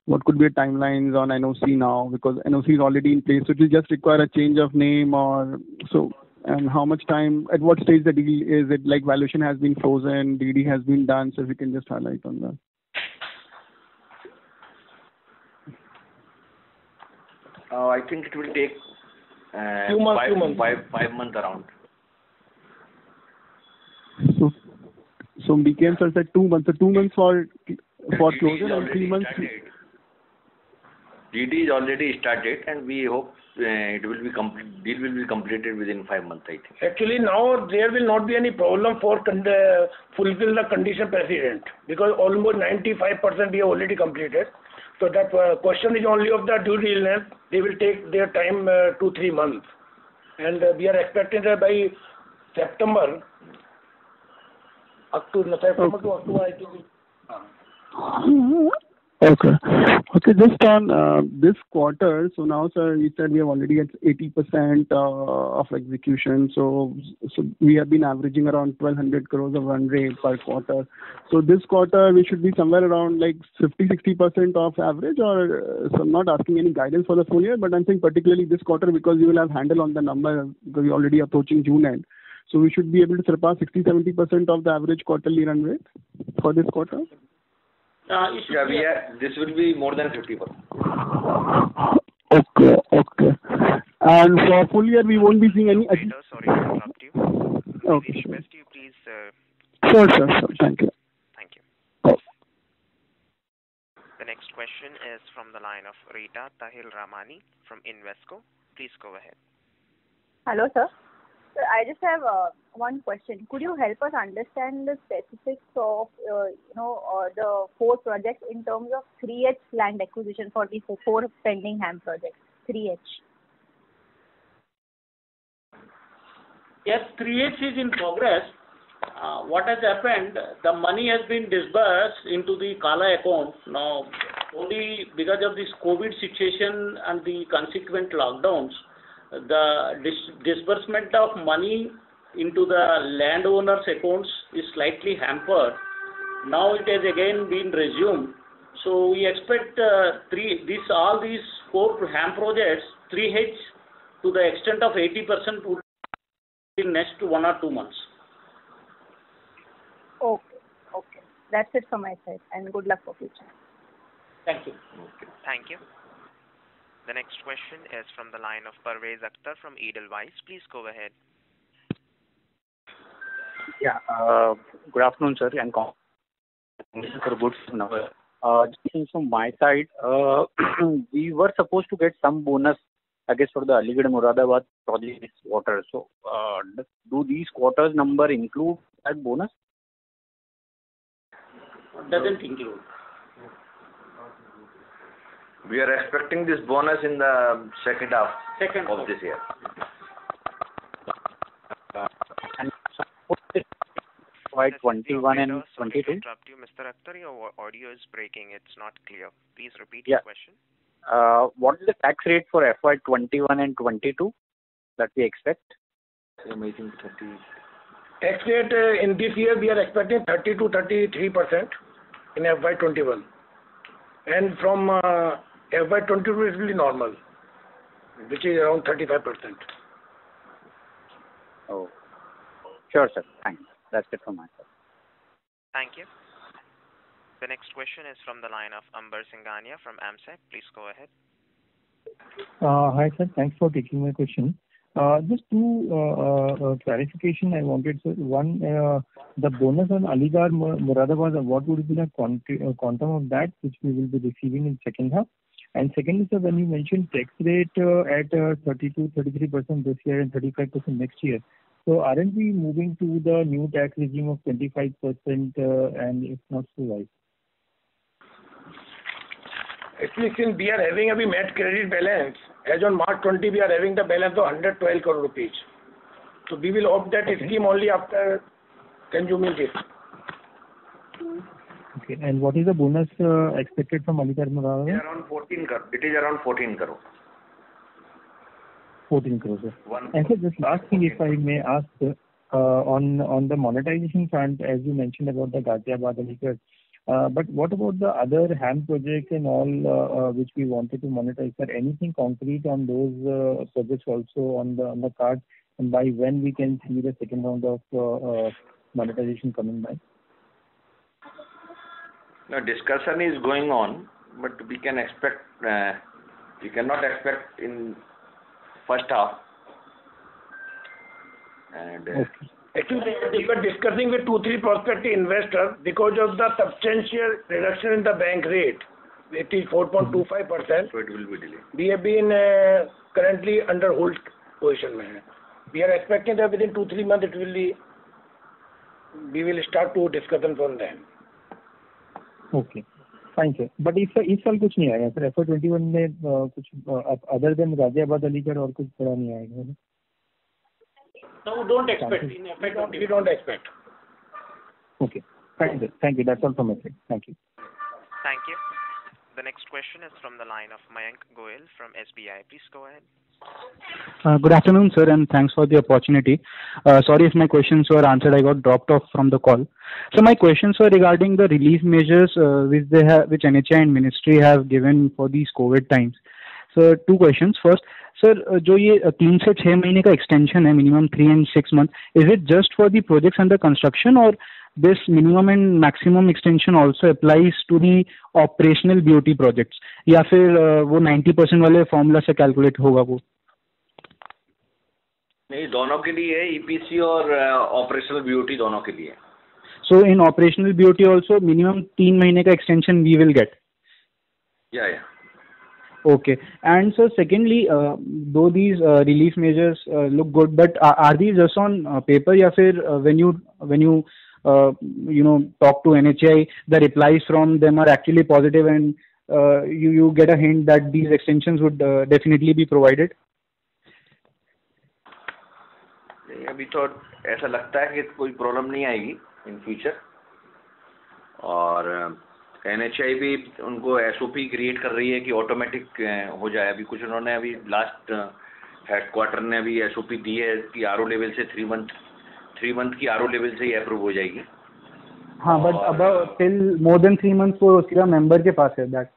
what could be the timelines on NOC now? Because NOC is already in place, so it will just require a change of name or so. And how much time, at what stage the deal is? It like valuation has been frozen, DD has been done, so if you can just highlight on that. I think it will take 5 months around. So BKM sir said 2 months. So 2 months for closure and 3 months. DD is already started, and we hope it will be deal will be completed within 5 months, I think. Actually, now there will not be any problem for fulfill the condition precedent, because almost 95% we have already completed. So that question is only of the due diligence. They will take their time 2-3 months, and we are expecting that by September to October, I think. Okay. Just on this quarter, so now, sir, you said we have already at 80% of execution. So we have been averaging around 1,200 crores of run rate per quarter. So this quarter we should be somewhere around like 50-60% of average, or so I'm not asking any guidance for the full year, but I'm saying particularly this quarter, because you will have handle on the number, because we're already approaching June end. So we should be able to surpass 60-70% of the average quarterly run rate for this quarter. This will be more than 50%. Okay. And for full year, we won't be seeing any. Sorry to interrupt you. Okay, sure. Request you please. Sure. Thank you. Thank you. Oh. The next question is from the line of Rita Tahil Ramani from Invesco. Please go ahead. Hello, sir. Sir, I just have one question. Could you help us understand the specifics of, the 4 projects in terms of 3H land acquisition for the 4 pending HAM projects? 3H. Yes, 3H is in progress. What has happened, the money has been disbursed into the Kala account. Now, only because of this COVID situation and the consequent lockdowns, the disbursement of money into the landowners' accounts is slightly hampered. Now it has again been resumed. So we expect all these 4 HAM projects, 3H, to the extent of 80% would be in next 1 or 2 months. Okay. That's it from my side, and good luck for future. Thank you. Okay. Thank you. The next question is from the line of Parvez Akhtar from Edelweiss. Please go ahead. Yeah. Good afternoon, sir, and congratulations for good number. Just from my side, we were supposed to get some bonus I guess for the Aligarh Moradabad project quarter. So do these quarters number include that bonus? Doesn't include. We are expecting this bonus in the second half of this year. And FY 21 and 22? Interrupt you, Mr. Akhtar, your audio is breaking. It's not clear. Please repeat Yeah. your question. What is the tax rate for FY 21 and 22 that we expect? Tax rate in this year we are expecting 30 to 33% in FY 21, and from FY 22 it will be normal, which is around 35%. Oh, sure, sir. Thanks. That's it from my side. Thank you. The next question is from the line of Amber Singhania from AMSEC. Please go ahead. Hi, sir. Thanks for taking my question. Just two clarification I wanted, sir. One, the bonus on Aligarh Moradabad, what would be the quantum of that which we will be receiving in second half? And secondly, sir, when you mentioned tax rate at 32-33% this year and 35% next year, so aren't we moving to the new tax regime of 25%, and if not, so why? Actually, since we are having a net credit balance, as on March 20, we are having the balance of 112 crore rupees. So we will opt that scheme only after consuming it. Okay, and what is the bonus expected from Aligarh Moradabad? Around 14 crore. It is around 14 crore. 14 crores. And so just last thing, if I may ask, on the monetization front, as you mentioned about the Ghaziabad Aligarh, but what about the other HAM projects and all which we wanted to monetize? Sir, anything concrete on those projects also on the card, and by when we can see the second round of monetization coming by? The discussion is going on, but we can expect. We cannot expect in first half. And actually, we were discussing with 2-3 prospective investors because of the substantial reduction in the bank rate. It is 4.25%. So it will be delayed. We have been currently under hold position. We are expecting that within 2-3 months it will be. We will start to discussion from them. Okay. Fine, sir. But इस साल कुछ नहीं आएगा sir, FY 21 में कुछ other than Ghaziabad Aligarh और कुछ बड़ा नहीं आएगा ना? No, don't expect. In FY we don't expect. Okay. Fine, sir. Thank you. That's all from my side. Thank you. Thank you. The next question is from the line of Mayank Goyal from SBI. Please go ahead. Good afternoon, sir, and thanks for the opportunity. Sorry if my questions were answered. I got dropped off from the call. So my questions were regarding the relief measures which NHAI and Ministry have given for these COVID times. So two questions. First, sir, जो ये 3 से 6 महीने का extension है, minimum 3 and 6 months, is it just for the projects under construction, or this minimum and maximum extension also applies to the operational BOT projects, या फिर वो 90% वाले formula से calculate होगा वो? नहीं, दोनों के लिए है, EPC और ऑपरेशनल BOT दोनों के लिए. So in operational BOT also minimum 3 महीने का extension we will get. Yeah. Okay. And so secondly, though these relief measures look good, but are these just on paper, या फिर when you talk to NHAI, the replies from them are actually positive, and you get a hint that these extensions would definitely be provided? अभी तो ऐसा लगता है कि कोई problem नहीं आएगी इन फ्यूचर, और NHAI भी उनको SOP क्रिएट कर रही है कि ऑटोमेटिक हो जाए. अभी कुछ उन्होंने अभी लास्ट हेडक्वार्टर ने अभी SOP दी है कि RO लेवल से 3 मंथ की RO लेवल से ही अप्रूव हो जाएगी. हाँ, बट अब टिल मोर देन 3 मंथ्स को सीधा मेंबर के पास है दैट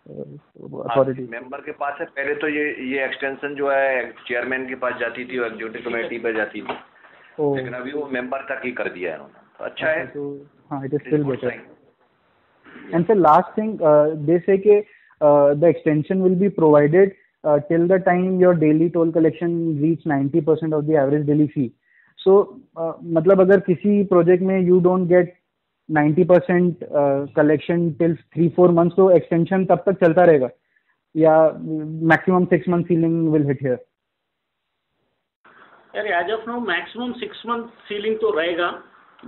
अथॉरिटी. मेंबर के पास है. पहले तो ये एक्सटेंशन जो है चेयरमैन के पास जाती थी और एग्जीक्यूटिव कमेटी पर जाती थी, लेकिन अभी वो मेंबर तक ही कर दिया है उन्होंने. तो अच्छा है. हाँ, it is still better. And the last thing, they say that the extension will be provided till the time your daily toll collection reach 90% of the average daily fee. So, मतलब अगर किसी project में you don't get 90% collection till 3-4 months, तो extension तब तक चलता रहेगा, या maximum 6 month ceiling will hit here? यार as of now maximum 6 month ceiling तो रहेगा,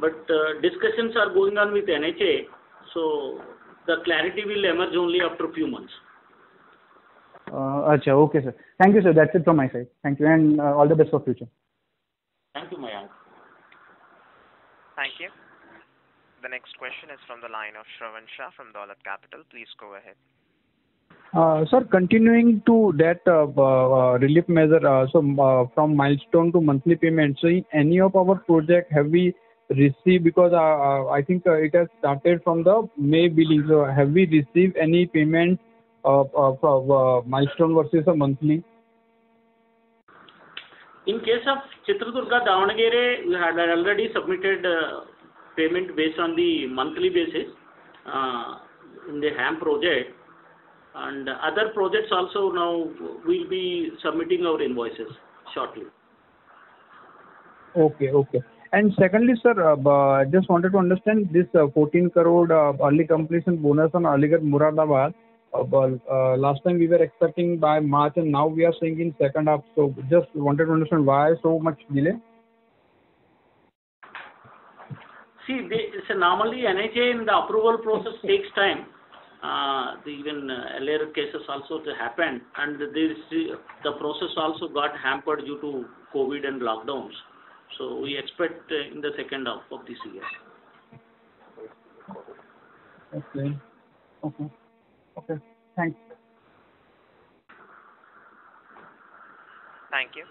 but discussions are going on with NHA, so the clarity will emerge only after few months. Acha, okay sir. Thank you sir. That's it from my side. Thank you and all the best for future. Thank you, Mayank. Thank you. The next question is from the line of Shravan Shah from Dolat Capital. Please go ahead. Sir, continuing to that relief measure, from milestone to monthly payment, so in any of our project have we received, because I think it has started from the May billing, so have we received any payment from milestone versus a monthly? In case of Chitradurga Davangere, we had already submitted payment based on the monthly basis in the HAM project, and other projects also now will be submitting our invoices shortly. Okay. And secondly, sir, just wanted to understand this 14 crore early completion bonus on Aligarh Moradabad. Last time we were expecting by March, and now we are saying in second half. So just wanted to understand why so much delay. See, so normally NHA in the approval process takes time. Even earlier cases also happened, and the process also got hampered due to COVID and lockdowns. So we expect in the second half of this year. Okay. Thanks. Thank you.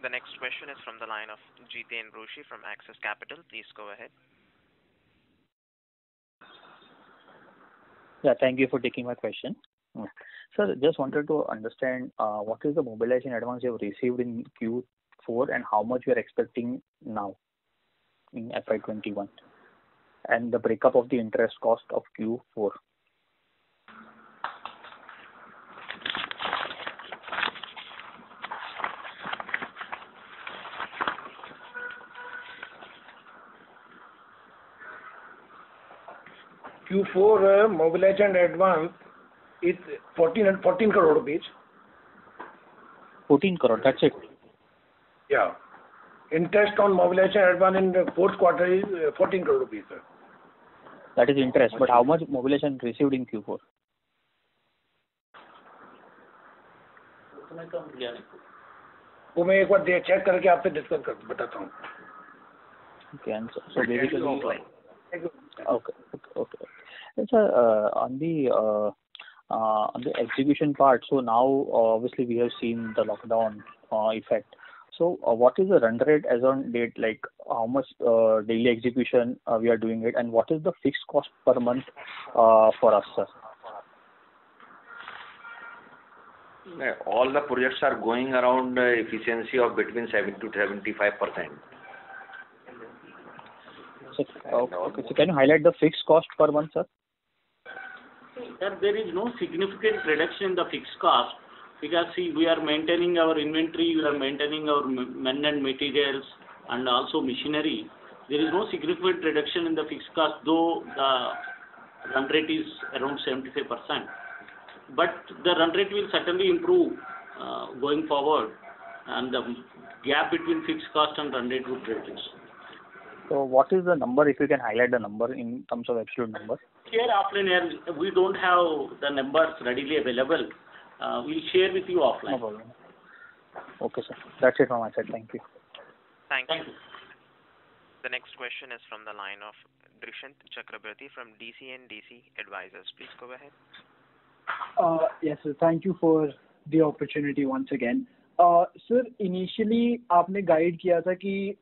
The next question is from the line of Jiten Rushi from Axis Capital. Please go ahead. Yeah, thank you for taking my question. Sir, just wanted to understand what is the mobilization advance you have received in Q4 and how much you are expecting now in FY21, and the breakup of the interest cost of Q4. Q4 mobilization advance is 14 crore rupees. 14 crore, that's it? Yeah. Interest on mobilization advance in the fourth quarter is 14 crore rupees, sir. That is interest, but how much mobilization received in Q4? वो मैं एक बार check करके आपसे discuss कर बताता हूँ. Okay, and so basically, okay. And sir, on the execution part, so now obviously we have seen the lockdown effect. So what is the run rate as on date, like how much daily execution we are doing it, and what is the fixed cost per month for us, sir? All the projects are going around efficiency of between 70 to 75%. Okay, so can you highlight the fixed cost per month, sir? There is no significant reduction in the fixed cost, because see, we are maintaining our inventory, we are maintaining our men and materials and also machinery. There is no significant reduction in the fixed cost, though the run rate is around 75%. But the run rate will certainly improve going forward, and the gap between fixed cost and run rate would reduce. So what is the number, if you can highlight the number in terms of absolute number? Here offline, we don't have the numbers readily available. We'll share with you offline. No problem. Okay, sir. That's it from my side. Thank you. Thank you. The next question is from the line of Drishant Chakraborty from DC Advisors. Please go ahead. Yes, sir. Thank you for the opportunity once again. Sir, initially आपने guide किया था कि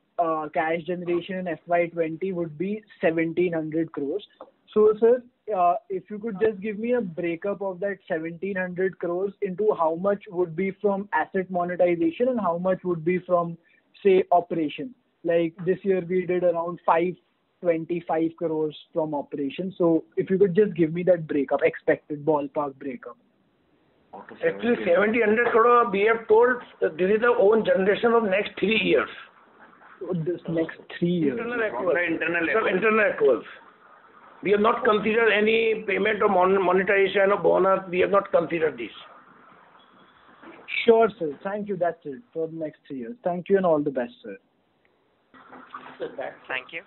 cash generation in FY20 would be 1700 crores. So, sir, if you could just give me a breakup of that 1700 crores into how much would be from asset monetization and how much would be from, say, operation. Like this year we did around 525 crores from operation. So, if you could just give me that breakup, expected ballpark breakup. Actually, 1700 crore we have told this is the own generation of next 3 years. This next 3 years. Internal accruals. We have not considered any payment of monetization or bonus. We have not considered this. Sure, sir. Thank you. That's it for the next 3 years. Thank you and all the best, sir. Thank you.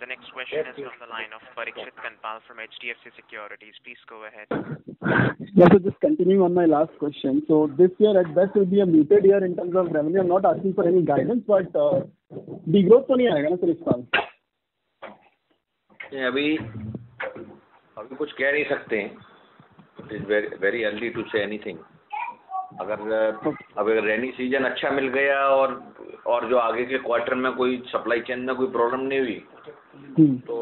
The next question is from the line of Parikshit Kanpal from HDFC Securities. Please go ahead. Yes, so just continuing on my last question. So this year at best will be a muted year in terms of revenue. I'm not asking for any guidance, but degrowth तो नहीं आएगा ना sir इस साल? अभी कुछ कह नहीं सकते हैं. It is very early to say anything. अगर रेनी सीजन अच्छा मिल गया और जो आगे के क्वार्टर में कोई सप्लाई चेन में कोई प्रॉब्लम नहीं हुई तो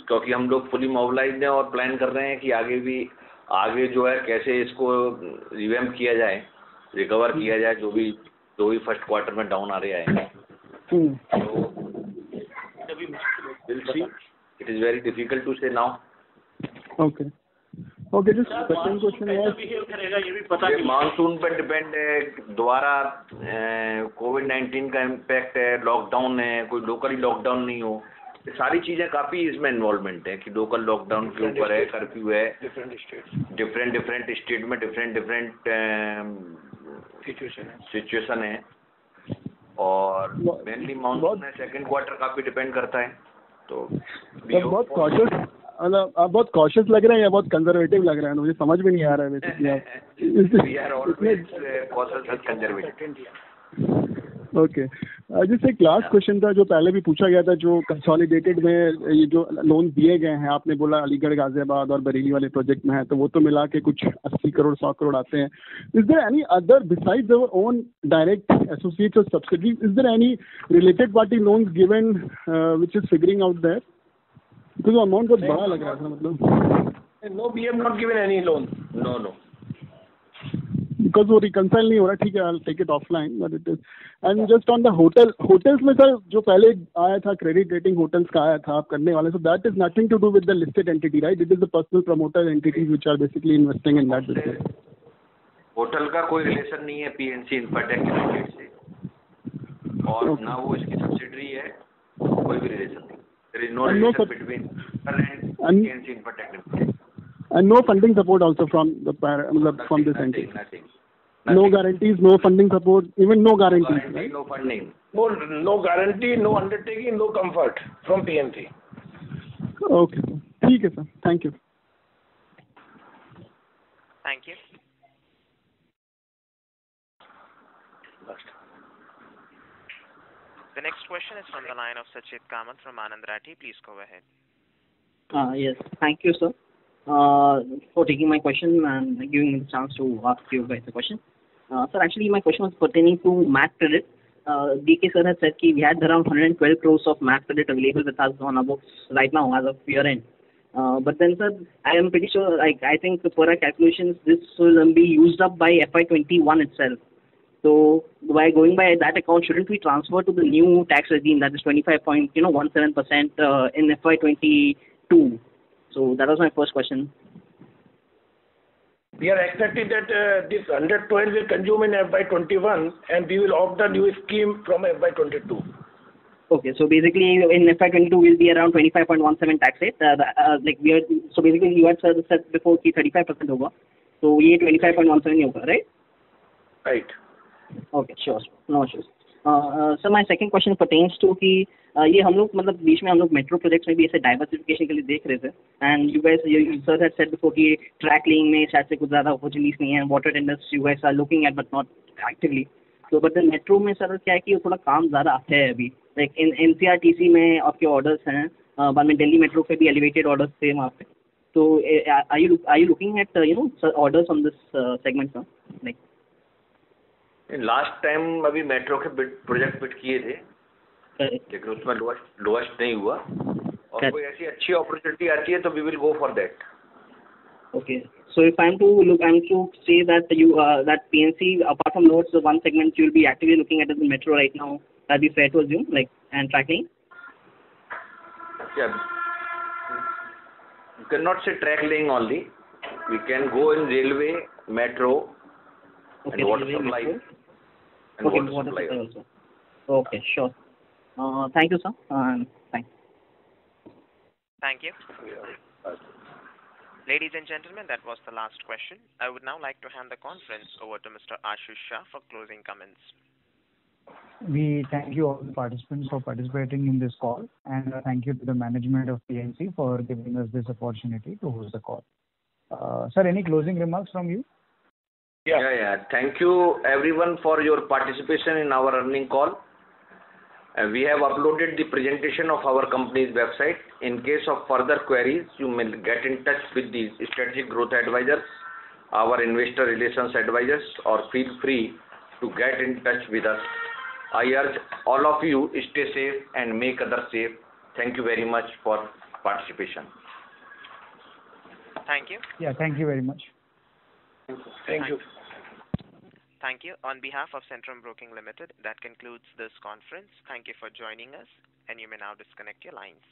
क्योंकि हम लोग फुली मोबिलाइज्ड हैं और प्लान कर रहे हैं कि आगे जो है कैसे इसको रिवैम्प किया जाए, रिकवर किया जाए जो भी फर्स्ट क्वार्टर में डाउन आ रहा है. तो will see. It is very difficult to say now. Okay just second question है मानसून पर डिपेंड है. दोबारा कोविड-19 का इम्पैक्ट है, लॉकडाउन है, कोई लोकली लॉकडाउन नहीं हो. सारी चीजें काफी इसमें इन्वॉल्वमेंट है कि लोकल लॉकडाउन के ऊपर है, कर्फ्यू है, डिफरेंट स्टेट में डिफरेंट सिचुएशन है. और मेनली मानसून है, सेकंड क्वार्टर काफी डिपेंड करता है. तो बहुत कॉशियस आप बहुत कॉशियस लग रहे हैं या बहुत कंजर्वेटिव लग रहे हैं? मुझे समझ में नहीं आ रहा है basically. We are always cautious and conservative. Okay जैसे एक लास्ट क्वेश्चन था जो पहले भी पूछा गया था, जो कंसोलिडेटेड में ये जो लोन दिए गए हैं, आपने बोला अलीगढ़, गाजियाबाद और बरेली वाले प्रोजेक्ट में है, तो वो तो मिला के कुछ 80 करोड़ 100 करोड़ आते हैं. Is there any other besides our own direct associates और subsidies, is there any related party loans given which is figuring out there? तो अमाउंट बहुत बड़ा लग रहा था मतलब. No, we have not given any loan. No because वो reconcile नहीं हो रहा. ठीक है, I will take it offline, but it is. And just on the hotels में सर जो पहले आया था क्रेडिट रेटिंग होटल्स का आया था आप करने वाले, so that is nothing to do with the listed entity, right? It is the personal promoter entities which are basically investing in that business. Hotel का कोई रिलेशन नहीं है पीएनसी इन्फ्राटेक लिमिटेड से, और ना वो इसकी सब्सिडरी है, कोई भी रिलेशन नहीं. There is no relation between PNC Infratech Limited. And no funding support also from the from this entity. Nothing. No guarantees, no funding support, even no guarantees, right? No funding. No guarantee, no undertaking, no comfort from PNC. Okay, sir. ठीक है sir. Thank you. Thank you. The next question is from the line of Sachit Kamath from Anand Rathi. Please go ahead. Yes, thank you, sir, for taking my question and giving me the chance to ask you guys a question. Sir, actually, my question was pertaining to MAT credit. DK sir has said that we had around 112 crores of MAT credit available with us on our books right now as of year end. But then, sir, I am pretty sure, I think per our calculations, this will be used up by FY21 itself. So by going by that account, shouldn't we transfer to the new tax regime, that is 25.17% in FY22? So that was my first question. We are expecting that this 112 will consume in FY21 and we will opt the new scheme from FY22. Okay, so basically in FY22 will be around 25.17 tax rate. So basically you had said before कि 35% होगा, so ये 25.17 ही होगा, right? Right. Okay, sure, no issues. So my second question pertains to कि ये हम लोग मतलब बीच में हम लोग मेट्रो प्रोजेक्ट्स में भी ऐसे डाइवर्सिफिकेशन के लिए देख रहे थे, and you guys sir had said before कि ट्रैक लेइंग में शायद से कुछ ज़्यादा अपॉर्चुनिटीज नहीं है, water tenders you guys are looking at but not actively. तो बट द मेट्रो में सर क्या है कि थोड़ा काम ज़्यादा है अभी, लाइक इन एनसीआरटीसी में आपके ऑर्डर्स हैं, बाद में दिल्ली मेट्रो पे भी एलिवेटेड ऑर्डर्स थे वहाँ पे. तो are you looking at orders on this segment sir? Like last time अभी मेट्रो के प्रोजेक्ट बिड किए थे, लेकिन उसमें लोएस्ट नहीं हुआ, और कोई ऐसी अच्छी अपॉर्चुनिटी आती है तो we will go for that. Okay, so if I'm to say that that PNC, apart from loads, the one segment you will be actively looking at is the metro right now. That be fair to assume, like, and tracking. Yeah, you cannot say track laying only. We can go in railway, metro, and water supply. Okay, water supply also. Okay, sure. Thank you, sir. Thanks. Thank you. Ladies and gentlemen, that was the last question. I would now like to hand the conference over to Mr. Ashish Shah for closing comments. We thank you all the participants for participating in this call, and thank you to the management of PNC for giving us this opportunity to host the call. Sir, any closing remarks from you? Yeah. Thank you everyone for your participation in our earning call. We have uploaded the presentation of our company's website. In case of further queries, you may get in touch with the strategic growth advisors, our investor relations advisors, or feel free to get in touch with us. I urge all of you stay safe and make others safe. Thank you very much for participation. Thank you. Yeah, thank you very much. Thank you. Thank you. On behalf of Centrum Broking Limited, that concludes this conference. Thank you for joining us, and you may now disconnect your lines.